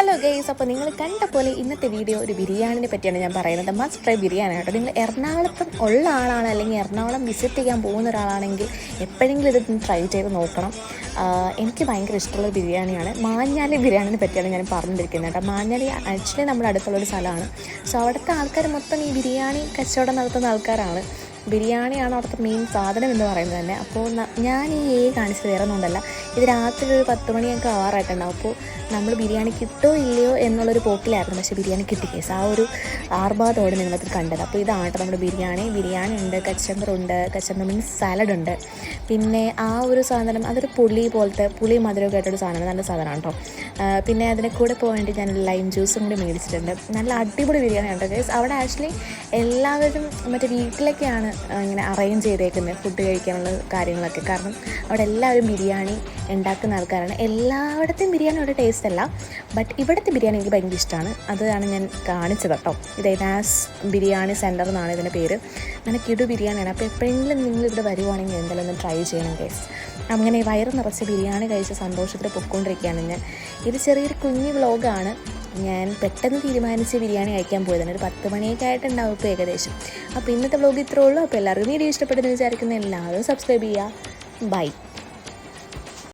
Hello guys, അപ്പോൾ നിങ്ങൾ കണ്ട പോലെ ഇന്നത്തെ വീഡിയോ ഒരു ബിരിയാണിനെ പറ്റിയാണ് ഞാൻ പറയുന്നത്. മസ്റ്റ് ട്രൈ ബിരിയാണി കേട്ടോ. നിങ്ങൾ എറണാകുളത്തും ഉള്ള ആളാണ്, അല്ലെങ്കിൽ എറണാകുളം വിസിറ്റ് ചെയ്യാൻ പോകുന്ന ഒരാളാണെങ്കിൽ എപ്പോഴെങ്കിലും ഇത് ട്രൈ ചെയ്ത് നോക്കണം. എനിക്ക് ഭയങ്കര ഇഷ്ടമുള്ള ബിരിയാണിയാണ്. മാഞ്ഞാലി ബിരിയാണിനെ പറ്റിയാണ് ഞാൻ പറഞ്ഞിരിക്കുന്നത് കേട്ടോ. മാഞ്ഞാലി ആക്ച്വലി നമ്മുടെ അടുത്തുള്ളൊരു സ്ഥലമാണ്. സോ അവിടുത്തെ ആൾക്കാർ മൊത്തം ഈ ബിരിയാണി കച്ചവടം നടത്തുന്ന ആൾക്കാരാണ്. ബിരിയാണിയാണ് അവിടുത്തെ മെയിൻ സാധനം എന്ന് പറയുന്നത് തന്നെ. അപ്പോൾ ഞാൻ ഈ കാണിച്ചത് വേറെ ഒന്നുമല്ല, ഇത് രാത്രി ഒരു 10 മണിയൊക്കെ ആവാറായിട്ടുണ്ടാവും. അപ്പോൾ നമ്മൾ ബിരിയാണി കിട്ടോ ഇല്ലയോ എന്നുള്ളൊരു പോക്കിലായിരുന്നു. പക്ഷേ ബിരിയാണി കിട്ടി കേസ്. ആ ഒരു ആർഭാദത്തോടെ നിങ്ങളത് കണ്ടത്. അപ്പോൾ ഇതാണ് നമ്മുടെ ബിരിയാണി ഉണ്ട്, കച്ചമ്പറുണ്ട്. കച്ചമ്പർ മീൻസ് സാലഡ് ഉണ്ട്. പിന്നെ ആ ഒരു സാധനം അതൊരു പുളി മധുരമൊക്കെ ആയിട്ടൊരു സാധനമാണ്. നല്ല സാധനമാണ് കേട്ടോ. പിന്നെ അതിനെ കൂടെ പോകാൻ വേണ്ടി ഞാൻ ലൈം ജ്യൂസും കൂടി മേടിച്ചിട്ടുണ്ട്. നല്ല അടിപൊളി ബിരിയാണി ഉണ്ട് കേസ്. അവിടെ ആക്ച്വലി എല്ലാവരും മറ്റേ വീട്ടിലേക്കാണ് ഇങ്ങനെ അറേഞ്ച് ചെയ്തേക്കുന്നത് ഫുഡ് കഴിക്കാനുള്ള കാര്യങ്ങളൊക്കെ. കാരണം അവിടെ എല്ലാവരും ബിരിയാണി ഉണ്ടാക്കുന്ന ആൾക്കാരാണ്. എല്ലായിടത്തെയും ബിരിയാണി അവിടെ ടേസ്റ്റ് അല്ല, ബട്ട് ഇവിടുത്തെ ബിരിയാണി എനിക്ക് ഭയങ്കര ഇഷ്ടമാണ്. അതാണ് ഞാൻ കാണിച്ചത് കേട്ടോ. ഇത് നാസ് ബിരിയാണി സെൻറ്റർ എന്നാണ് ഇതിൻ്റെ പേര്. നല്ല കിടു ബിരിയാണിയാണ്. അപ്പോൾ എപ്പോഴെങ്കിലും നിങ്ങൾ ഇവിടെ വരുവാണെങ്കിൽ എന്തായാലും ഒന്ന് ട്രൈ ചെയ്യണം കേസ്. അങ്ങനെ വയറ് നിറച്ച് ബിരിയാണി കഴിച്ച സന്തോഷത്തിൽ പൊയ്ക്കൊണ്ടിരിക്കുകയാണ് ഞാൻ. ഇത് ചെറിയൊരു കുഞ്ഞു വ്ലോഗാണ്. ഞാൻ പെട്ടെന്ന് തീരുമാനിച്ച് ബിരിയാണി കഴിക്കാൻ പോയതാണ്. ഒരു 10 മണിയൊക്കെ ആയിട്ടുണ്ടാവും ഇപ്പോൾ ഏകദേശം. അപ്പോൾ ഇന്നത്തെ വ്ലോഗ് ഇത്രേ ഉള്ളൂ. അപ്പോൾ എല്ലാവർക്കും വീഡിയോ ഇഷ്ടപ്പെട്ടെന്ന് വിചാരിക്കുന്ന എല്ലാവരും സബ്സ്ക്രൈബ് ചെയ്യുക. ബൈ.